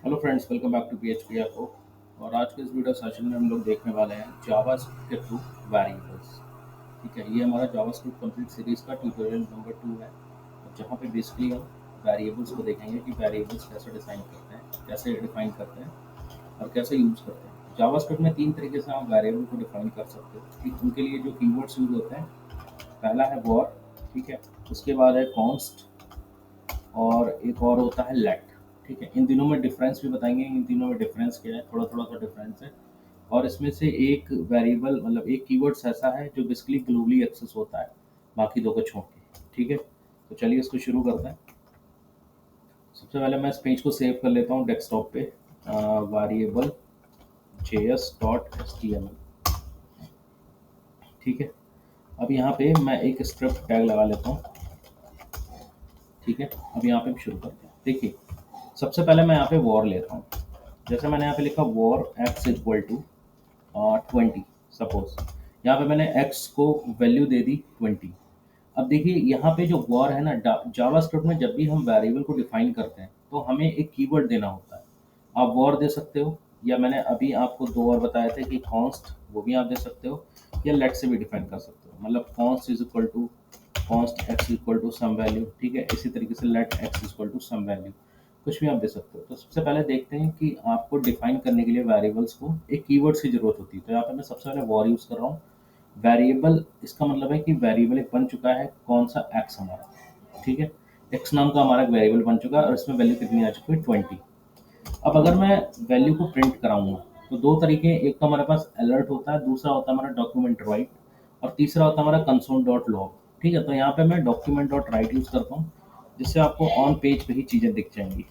Hello friends, welcome back to PHP आपको। और आज के इस वीडियो सेशन में हम लोग देखने वाले हैं जावास्क्रिप्ट के थ्रू वेरिएबल्स। ठीक है, ये हमारा जावास्क्रिप्ट कंप्लीट सीरीज का ट्यूटोरियल नंबर 2 है, जहाँ पे बेसिकली हम वेरिएबल्स को देखेंगे कि वेरिएबल्स कैसे डिफाइन करते हैं, कैसे डिफाइन करते हैं और कैसे यूज़ करते हैं। जावास्क्रिप्ट में 3 तरीके से आप वेरिएबल को डिफाइन कर सकते हो। ठीक, उनके लिए जो कीवर्ड्स यूज होते हैं, पहला है वॉर, ठीक है, उसके बाद है कॉन्स्ट और एक और होता है लेट। ठीक है, इन तीनों में डिफरेंस भी बताएंगे, इन तीनों में डिफरेंस क्या है, थोड़ा थोड़ा सा डिफरेंस है। और इसमें से एक वेरिएबल मतलब एक कीवर्ड्स ऐसा है जो बेसिकली ग्लोबली एक्सेस होता है, बाकी दो को छोड़ के। ठीक है, तो चलिए इसको शुरू करते हैं। सबसे पहले मैं इस पेज को सेव कर लेता हूँ डेस्कटॉप पे, वेरिएबल js.html। ठीक है, अब यहाँ पे मैं एक स्क्रिप्ट टैग लगा लेता हूँ। ठीक है, अब यहाँ पे हम शुरू करते हैं। देखिए, सबसे पहले मैं यहाँ पे वॉर लेता हूँ। जैसे मैंने यहाँ पे लिखा var x equal to 20 suppose. यहाँ पे मैंने x को वैल्यू दे दी 20। अब देखिए, यहाँ पे जो वॉर है ना, जावास्क्रिप्ट में जब भी हम वेरिएबल को डिफाइन करते हैं तो हमें एक कीवर्ड देना होता है। आप वॉर दे सकते हो, या मैंने अभी आपको दो और बताए थे कि कॉन्स्ट, वो भी आप दे सकते हो, या लेट से भी डिफाइन कर सकते हो। मतलब const is equal to const x equal to some value. ठीक है, इसी तरीके से let x equal to some value, कुछ भी आप दे सकते हो। तो सबसे पहले देखते हैं कि आपको डिफाइन करने के लिए वेरिएबल्स को एक कीवर्ड्स की जरूरत होती है। तो यहाँ पे मैं सबसे पहले वॉर यूज कर रहा हूँ। वेरिएबल, इसका मतलब है कि वेरिएबल एक बन चुका है, कौन सा, एक्स हमारा। ठीक है, एक्स नाम का हमारा एक वेरिएबल बन चुका है और इसमें वैल्यू कितनी आ चुकी है, 20। अब अगर मैं वैल्यू को प्रिंट कराऊंगा तो दो तरीके हैं। एक तो हमारे पास अलर्ट होता है, दूसरा होता है हमारा डॉक्यूमेंट राइट, और तीसरा होता है हमारा कंसोल डॉट लॉग। ठीक है, तो यहाँ पे मैं डॉक्यूमेंट डॉट राइट यूज करता हूँ, जिससे आपको ऑन पेज पे ही चीज़ें दिख जाएंगी।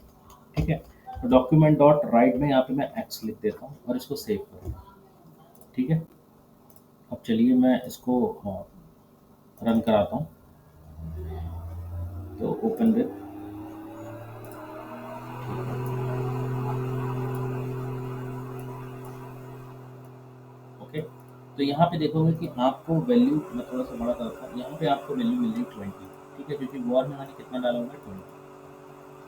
ठीक है, तो डॉक्यूमेंट डॉट राइट में यहाँ पे मैं एक्स लिख देता हूँ और इसको सेव करूँगा। ठीक है, अब चलिए मैं इसको रन कराता हूँ। तो ओपन विद, ओके। तो यहाँ पे देखोगे कि आपको वैल्यू, मैं थोड़ा सा बड़ा करता हूँ, यहाँ पे आपको वैल्यू मिल रही 20। ठीक है, क्योंकि वॉर में मैंने कितना डाला होगा, 20।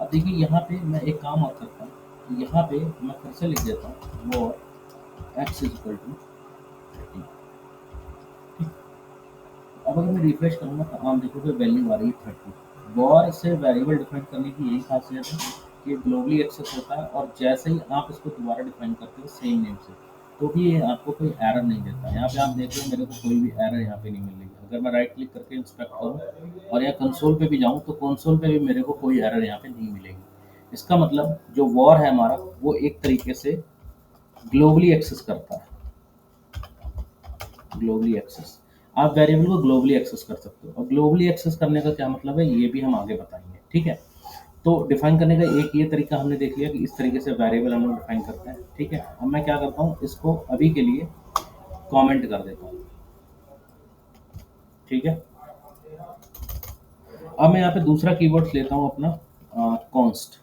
अब देखिए, यहाँ पे मैं एक काम और करता हूँ कि यहाँ पे मैं फिर से लिख देता हूँ var x is equal to 30। अब अगर मैं रिफ्रेश करूँगा तो आप देखोगे वैल्यू आ रही है 30। वॉर से वेरिएबल डिफाइन करने की यही खासियत है कि ये ग्लोबली एक्सेस होता है, और जैसे ही आप इसको दोबारा डिफाइन करते हो सेम नेम से, तो भी ये आपको कोई एरर नहीं देता। यहाँ पे आप देख रहे हो मेरे को कोई भी एरर यहाँ पे नहीं मिल रही है। अगर मैं राइट क्लिक करके इंस्पेक्ट करूँ और यहाँ कंसोल पे भी जाऊँ तो कंसोल पे भी मेरे को कोई एरर यहाँ पे नहीं मिलेगी। इसका मतलब जो वॉर है हमारा, वो एक तरीके से ग्लोबली एक्सेस करता है। ग्लोबली एक्सेस, आप वेरिएबल को ग्लोबली एक्सेस कर सकते हो। और ग्लोबली एक्सेस करने का क्या मतलब है, ये भी हम आगे बताएंगे। ठीक है, तो डिफाइन करने का एक ये तरीका हमने देख लिया कि इस तरीके से वेरिएबल हम लोग डिफाइन करते हैं। ठीक है, अब मैं क्या करता हूँ, इसको अभी के लिए कमेंट कर देता हूँ। ठीक है, अब मैं यहाँ पे दूसरा कीवर्ड लेता हूँ अपना कॉन्स्ट,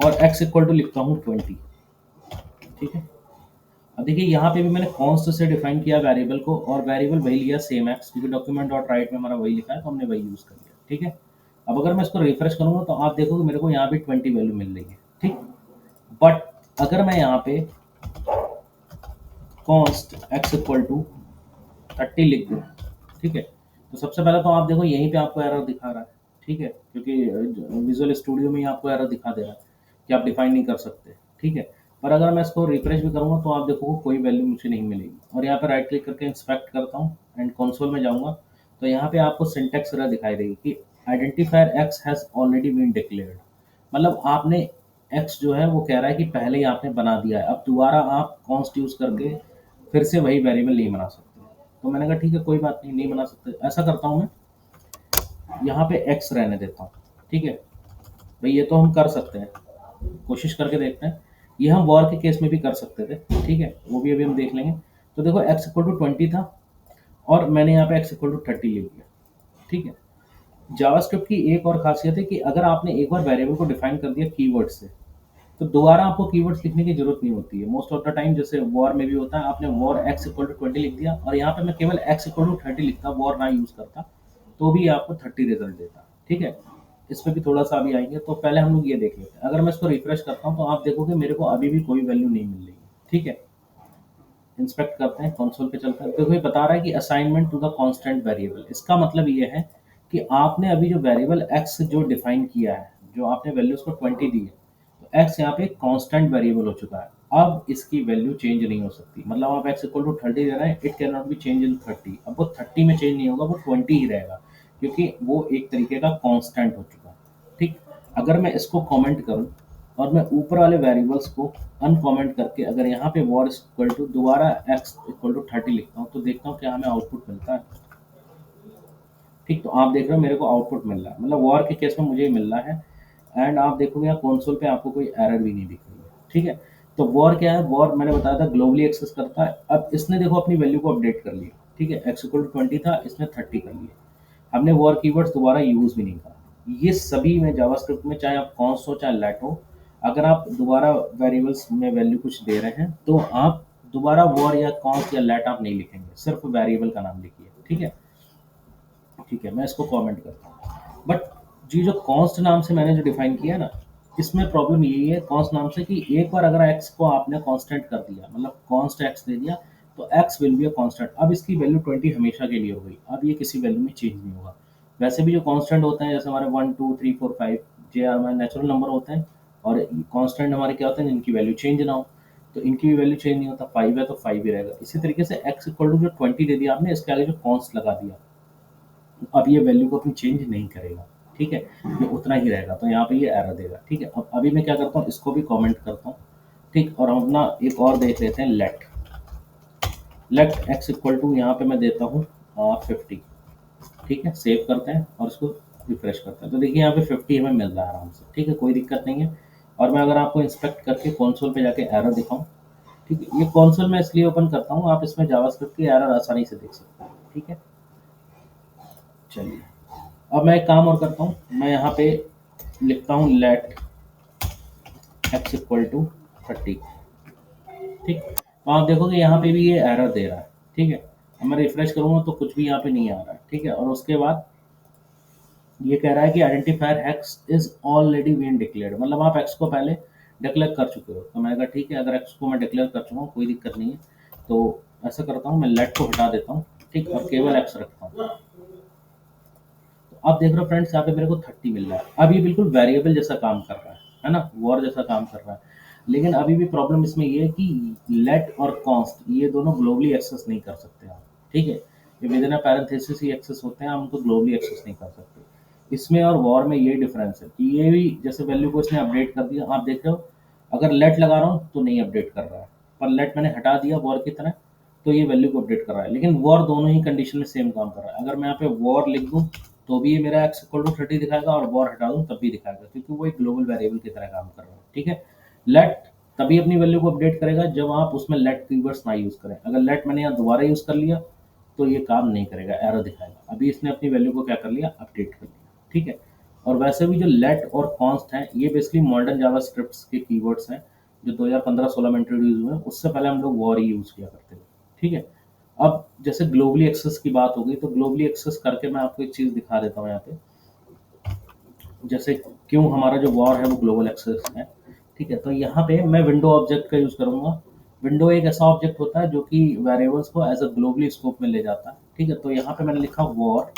और एक्स इक्वल टू लिखता हूँ 20। ठीक है, अब देखिए, यहाँ पे भी मैंने कॉन्स्ट से डिफाइन किया वेरिएबल को, और वेरिएबल वही लिया सेम एक्स, क्योंकि डॉक्यूमेंट डॉट राइट में हमारा वही लिखा है तो हमने वही यूज कर लिया। ठीक है, अब अगर मैं इसको रिफ्रेश करूंगा तो आप देखोगे मेरे को यहाँ पे 20 वैल्यू मिल रही है। ठीक, बट अगर मैं यहाँ पे कॉन्स्ट एक्स इक्वल टू 30 लिख दूँ, ठीक है, तो सबसे पहले तो आप देखो यहीं पे आपको एरर दिखा रहा है। ठीक है, क्योंकि विजुअल स्टूडियो में ही आपको एरर दिखा दे रहा है कि आप डिफाइन नहीं कर सकते। ठीक है, पर अगर मैं इसको रिफ्रेश भी करूँगा तो आप देखोगे कोई वैल्यू मुझे नहीं मिलेगी। और यहाँ पे राइट क्लिक करके इंस्पेक्ट करता हूँ एंड कंसोल में जाऊँगा, तो यहाँ पे आपको सिंटेक्स एरर दिखाई देगी कि identifier x has already been declared. मतलब आपने एक्स जो है वो कह रहा है कि पहले ही आपने बना दिया है, अब दोबारा आप कॉन्स्ट यूज़ करके फिर से वही वेरिएबल नहीं बना सकते। तो मैंने कहा ठीक है, कोई बात नहीं, नहीं बना सकते। ऐसा करता हूँ मैं, यहाँ पे एक्स रहने देता हूँ। ठीक है भाई, ये तो हम कर सकते हैं, कोशिश करके देखते हैं। ये हम वॉर के केस में भी कर सकते थे। ठीक है, वो भी अभी हम देख लेंगे। तो देखो, एक्स इक्वल टू 20 था और मैंने यहाँ पे एक्स इक्वल टू 30 लिख दिया। ठीक है, जावास्क्रिप्ट की एक और खासियत है कि अगर आपने एक बार वेरिएबल को डिफाइन कर दिया कीवर्ड से, तो दोबारा आपको कीवर्ड्स लिखने की जरूरत नहीं होती है। मोस्ट ऑफ द टाइम जैसे वॉर में भी होता है, आपने वॉर एक्स इक्वल टू 20 लिख दिया और यहाँ पे मैं केवल एक्स इक्वल टू 30 लिखता, वॉर ना यूज करता, तो भी आपको 30 रिजल्ट देता। ठीक है, इस पे भी थोड़ा सा अभी आएंगे, तो पहले हम लोग ये देख लेते हैं। अगर मैं इसको रिफ्रेश करता हूँ तो आप देखोगे मेरे को अभी भी कोई वैल्यू नहीं मिल रही है। ठीक है, इंस्पेक्ट करते हैं, कंसोल पे चलते हैं, देखो ये बता रहा है कि assignment to the constant variable. इसका मतलब ये है कि आपने अभी जो वेरिएबल एक्स जो डिफाइन किया है, जो आपने वैल्यू उसको 20 दी है, तो एक्स यहाँ पे कांस्टेंट वेरिएबल हो चुका है। अब इसकी वैल्यू चेंज नहीं हो सकती। मतलब आप एक्स इक्वल टू 30 दे रहे हैं, it can not be change in 30। अब वो 30 में चेंज नहीं होगा, वो 20 ही रहेगा, क्योंकि वो एक तरीके का कांस्टेंट हो चुका है। ठीक, अगर मैं इसको कमेंट करूं और मैं ऊपर वाले वेरिएबल्स को अनकमेंट करके अगर यहाँ पे वॉर इक्वल टू दोबारा एक्स इक्वल टू 30 लिखता हूँ, तो देखता हूँ क्या हमें आउटपुट मिलता है। ठीक, तो आप देख रहे हो मेरे को आउटपुट मिल रहा है, मतलब वॉर के केस में मुझे ही मिल रहा है। एंड आप देखोगे यहाँ कंसोल पे आपको कोई एरर भी नहीं दिख रही है। ठीक है, तो वॉर क्या है, वॉर मैंने बताया था ग्लोबली एक्सेस करता है। अब इसने देखो अपनी वैल्यू को अपडेट कर लिया। ठीक है, एक्स इक्वल टू 20 था, इसने 30 कर लिया। हमने वॉर कीवर्ड्स दोबारा यूज भी नहीं करा। ये सभी में जावास्क्रिप्ट में, चाहे आप कॉन्स्ट हो चाहे लेट हो, अगर आप दोबारा वेरिएबल्स में वैल्यू कुछ दे रहे हैं तो आप दोबारा वॉर या कॉन्स्ट या लेट आप नहीं लिखेंगे, सिर्फ वेरिएबल का नाम लिखिए। ठीक है, ठीक है, मैं इसको कमेंट करता हूँ। बट जी जो कॉन्स्ट नाम से मैंने जो डिफाइन किया ना, इसमें प्रॉब्लम यही है कॉन्स्ट नाम से कि एक बार अगर एक्स को आपने कांस्टेंट कर दिया, मतलब कॉन्स्ट एक्स दे दिया, तो x will be a constant. अब इसकी वैल्यू 20 हमेशा के लिए हो गई, अब ये किसी वैल्यू में चेंज नहीं होगा। वैसे भी जो कांस्टेंट होते हैं, जैसे हमारे 1 2 3 4 5 जे हमारे नेचुरल नंबर होते हैं, और कांस्टेंट हमारे क्या होते हैं जिनकी वैल्यू चेंज ना हो, तो इनकी भी वैल्यू चेंज नहीं होता। 5 है तो 5 ही रहेगा। इसी तरीके से एक्स इक्वल टू जो 20 दे दिया आपने, इसके आगे जो कॉन्स्ट लगा दिया, अब ये वैल्यू को अपनी चेंज नहीं करेगा। ठीक है, ये उतना ही रहेगा, तो यहाँ पे ये एरर देगा। ठीक है, अब अभी मैं क्या करता हूँ, इसको भी कमेंट करता हूँ। ठीक, और हम अपना एक और देख लेते हैं, let let x equal to, यहाँ पे मैं देता हूँ 50। ठीक है, सेव करते हैं और इसको रिफ्रेश करते हैं, तो देखिए यहाँ पे 50 हमें मिल रहा है आराम से। ठीक है, कोई दिक्कत नहीं है। और मैं अगर आपको इंस्पेक्ट करके कंसोल पे जाके एरर दिखाऊं, ठीक है, ये कंसोल मैं इसलिए ओपन करता हूँ, आप इसमें जावास्क्रिप्ट की एरर आसानी से देख सकते हैं। ठीक है, चलिए, अब मैं एक काम और करता हूँ, मैं यहाँ पे लिखता हूँ लेट एक्स इक्वल टू 30। ठीक, तो आप देखोगे यहाँ पे भी ये एरर दे रहा है। ठीक है, अब मैं रिफ्रेश करूँगा तो कुछ भी यहाँ पे नहीं आ रहा है। ठीक है, और उसके बाद ये कह रहा है कि identifier x is already been declared, मतलब आप एक्स को पहले डिक्लेयर कर चुके हो। तो मैंने कहा ठीक है, अगर एक्स को मैं डिक्लेयर कर चुका हूँ कोई दिक्कत नहीं है, तो ऐसा करता हूँ, मैं लेट को हटा देता हूँ। ठीक, और केवल एक्स रखता हूँ। अब देख रहे हो फ्रेंड्स, यहाँ पे मेरे को 30 मिल रहा है। अब ये बिल्कुल वेरिएबल जैसा काम कर रहा है ना, वॉर जैसा काम कर रहा है। लेकिन अभी भी प्रॉब्लम इसमें ये है कि लेट और कॉन्स्ट ये दोनों ग्लोबली एक्सेस नहीं कर सकते आप। ठीक है, ये विद इन अ पैरेंथेसिस ही एक्सेस होते हैं, हम उनको ग्लोबली एक्सेस नहीं कर सकते। इसमें और वॉर में ये डिफरेंस है कि ये भी जैसे वैल्यू को इसने अपडेट कर दिया, आप देख रहे हो, अगर लेट लगा रहा हूँ तो नहीं अपडेट कर रहा है, पर लेट मैंने हटा दिया वॉर की तरह, तो ये वैल्यू को अपडेट कर रहा है। लेकिन वॉर दोनों ही कंडीशन में सेम काम कर रहा है। अगर मैं यहाँ पे वॉर लिख दूँ तो भी ये मेरा एक्स इक्वल टू 30 दिखाएगा, और वॉर हटा दूँ तब भी दिखाएगा, क्योंकि वो एक ग्लोबल वेरिएबल की तरह काम कर रहा है। ठीक है, लेट तभी अपनी वैल्यू को अपडेट करेगा जब आप उसमें लेट कीवर्ड्स ना यूज़ करें। अगर लेट मैंने यहाँ दोबारा यूज़ कर लिया तो ये काम नहीं करेगा, एरर दिखाएगा। अभी इसने अपनी वैल्यू को क्या कर लिया, अपडेट कर लिया। ठीक है, और वैसे भी जो लेट और कॉन्स्ट हैं, ये बेसिकली मॉडर्न जावास्क्रिप्ट के कीवर्ड्स हैं जो 2015-16 में इंट्रोड्यूस हुए हैं। उससे पहले हम लोग वॉर ही यूज़ किया करते थे। ठीक है, अब जैसे ग्लोबली एक्सेस की बात हो गई, तो ग्लोबली एक्सेस करके मैं आपको एक चीज़ दिखा देता हूँ यहाँ पे, जैसे क्यों हमारा जो वॉर है वो ग्लोबल एक्सेस है। ठीक है, तो यहाँ पे मैं विंडो ऑब्जेक्ट का यूज़ करूँगा। विंडो एक ऐसा ऑब्जेक्ट होता है जो कि वेरिएबल्स को एज अ ग्लोबली स्कोप में ले जाता है। ठीक है, तो यहाँ पे मैंने लिखा वॉर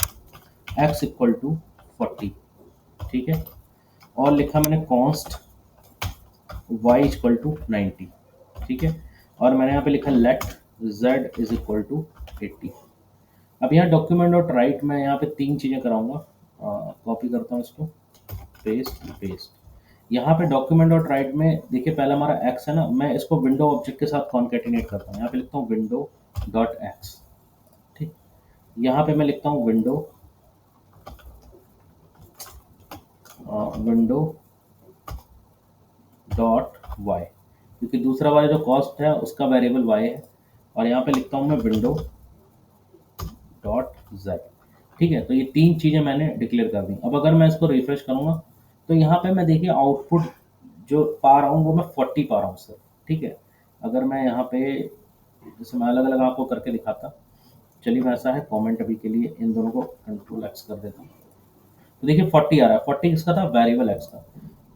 एक्स इक्वल टू 40। ठीक है, और लिखा मैंने कॉन्स्ट वाई इक्वल टू 90। ठीक है, और मैंने यहाँ पे लिखा let z is equal to 80। अब यहाँ डॉक्यूमेंट डॉट राइट में यहाँ पे तीन चीज़ें कराऊंगा। कॉपी करता हूँ इसको, पेस्ट पेस्ट। यहाँ पे डॉक्यूमेंट डॉट राइट में देखिए पहला हमारा एक्स है ना, मैं इसको विंडो ऑब्जेक्ट के साथ कॉन्केटिनेट करता हूँ। यहाँ पे लिखता हूँ विंडो डॉट एक्स। ठीक, यहाँ पे मैं लिखता हूँ विंडो डॉट वाई, क्योंकि दूसरा वाला जो कॉस्ट है उसका वेरिएबल वाई है। और यहाँ पे लिखता हूँ मैं विंडो डॉट जेड। ठीक है, तो ये तीन चीज़ें मैंने डिक्लेयर कर दी। अब अगर मैं इसको रिफ्रेश करूँगा तो यहाँ पे मैं देखिए आउटपुट जो पा रहा हूँ वो मैं 40 पा रहा हूँ सर। ठीक है, अगर मैं यहाँ पे जैसे मैं अलग अलग आपको करके दिखाता, चलिए मैं ऐसा है कमेंट अभी के लिए इन दोनों को कंट्रोल एक्स कर देता हूँ। तो देखिए 40 आ रहा है, 40 किसका था, वेरिएबल एक्स का।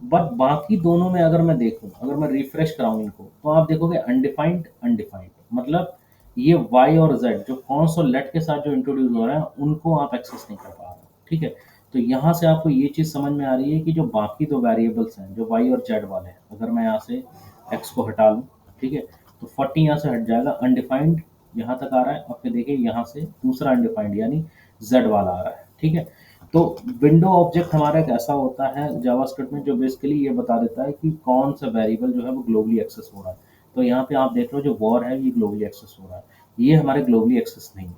बट बाकी दोनों में अगर मैं देखूं, अगर मैं रिफ्रेश कराऊं इनको, तो आप देखोगे अनडिफाइंड अनडिफाइंड, मतलब ये वाई और जेड जो कॉन्स और लेट के साथ जो इंट्रोड्यूस हो रहा है उनको आप एक्सेस नहीं कर पा रहे, ठीक है। तो यहाँ से आपको ये चीज़ समझ में आ रही है कि जो बाकी दो वेरिएबल्स हैं जो वाई और जेड वाले हैं, अगर मैं यहाँ से एक्स को हटा लूँ, ठीक है, तो 40 यहाँ से हट जाएगा, अनडिफाइंड यहाँ तक आ रहा है, और फिर देखिए यहाँ से दूसरा अनडिफाइंड यानी जेड वाला आ रहा है, ठीक है। तो विंडो ऑब्जेक्ट हमारा एक ऐसा होता है जावास्क्रिप्ट में जो बेसिकली ये बता देता है कि कौन सा वेरिएबल जो है वो ग्लोबली एक्सेस हो रहा है। तो यहाँ पे आप देख लो जो वॉर है ये ग्लोबली एक्सेस हो रहा है, ये हमारे ग्लोबली एक्सेस नहीं है।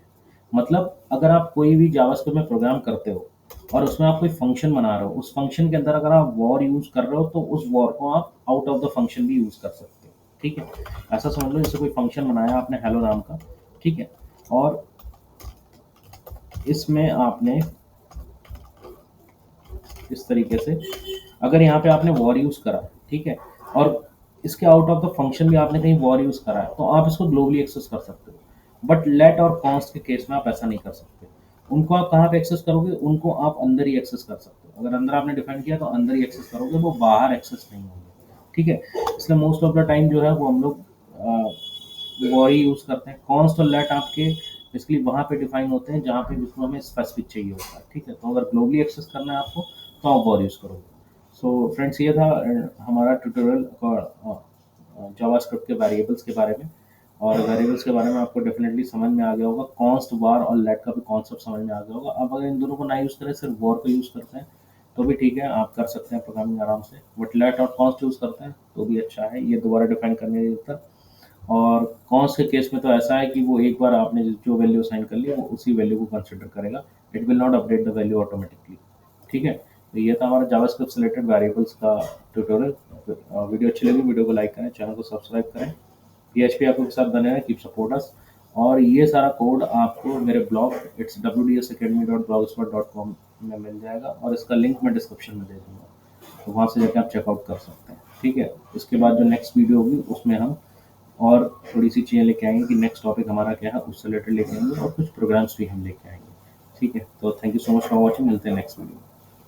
मतलब अगर आप कोई भी जावास्क्रिप्ट में प्रोग्राम करते हो और उसमें आप कोई फंक्शन बना रहे हो, उस फंक्शन के अंदर अगर आप वॉर यूज कर रहे हो तो उस वॉर को आप आउट ऑफ द फंक्शन भी यूज कर सकते हो, ठीक है। ऐसा समझ लो जैसे कोई फंक्शन बनाया आपने हेलो नाम का, ठीक है, और इसमें आपने इस तरीके से अगर यहाँ पे आपने वॉर यूज करा, ठीक है, और इसके आउट ऑफ द फंक्शन भी आपने कहीं वॉर यूज करा है, तो आप इसको ग्लोबली एक्सेस कर सकते हो। बट लेट और कॉन्स्ट के केस में आप ऐसा नहीं कर सकते। उनको आप कहाँ पे एक्सेस करोगे, उनको आप अंदर ही एक्सेस कर सकते हो। अगर अंदर आपने डिफाइन किया तो अंदर ही एक्सेस करोगे, वो बाहर एक्सेस नहीं होंगे, ठीक है। इसलिए मोस्ट ऑफ द टाइम जो है वो हम लोग वॉर ही यूज करते हैं। कॉन्स्ट और लेट आपके बेसिकली वहाँ पे डिफाइन होते हैं जहाँ पे जिसको हमें स्पेसिफिक चाहिए होता है, ठीक है। तो अगर ग्लोबली एक्सेस करना है आपको तो आप वॉर यूज करोगे। सो फ्रेंड्स ये था हमारा ट्यूटोरियल जावास्क्रिप्ट के वेरिएबल्स के बारे में। और वेरिएबल्स के बारे में आपको डेफिनेटली समझ में आ गया होगा, कॉन्स्ट वार और लेट का भी कॉन्सेप्ट समझ में आ गया होगा। अब अगर इन दोनों को ना यूज़ करें, सिर्फ वॉर को यूज़ करते हैं तो भी ठीक है, आप कर सकते हैं प्रोग्रामिंग आराम से। बट लेट और कॉन्स्ट यूज़ करते हैं तो भी अच्छा है, ये दोबारा डिफाइन करने नहीं देता। और कॉन्स्ट के केस में तो ऐसा है कि वो एक बार आपने जो वैल्यू असाइन कर ली वो उसी वैल्यू को कंसिडर करेगा, it will not update the value automatically, ठीक है। तो ये था हमारा जावास्क्रिप्ट से रिलेटेड वेरिएबल्स का ट्यूटोरियल। वीडियो अच्छी लगी, वीडियो को लाइक करें, चैनल को सब्सक्राइब करें, पीएचपी आपके साथ बने रहें, कीप सपोर्ट अस। और ये सारा कोड आपको मेरे ब्लॉग इट्स wdsacademy.blogspot.com में मिल जाएगा, और इसका लिंक मैं डिस्क्रिप्शन में दे दूँगा, तो वहाँ से जाकर आप चेकआउट कर सकते हैं, ठीक है। इसके बाद जो नेक्स्ट वीडियो होगी उसमें हम और थोड़ी सी चीज़ें लेके आएंगे कि नेक्स्ट टॉपिक हमारा क्या है, उससे रिलेटेड लेके आएंगे, और कुछ प्रोग्राम्स भी हम लेके आएंगे, ठीक है। तो thank you so much for watching, मिलते हैं नेक्स्ट वीडियो।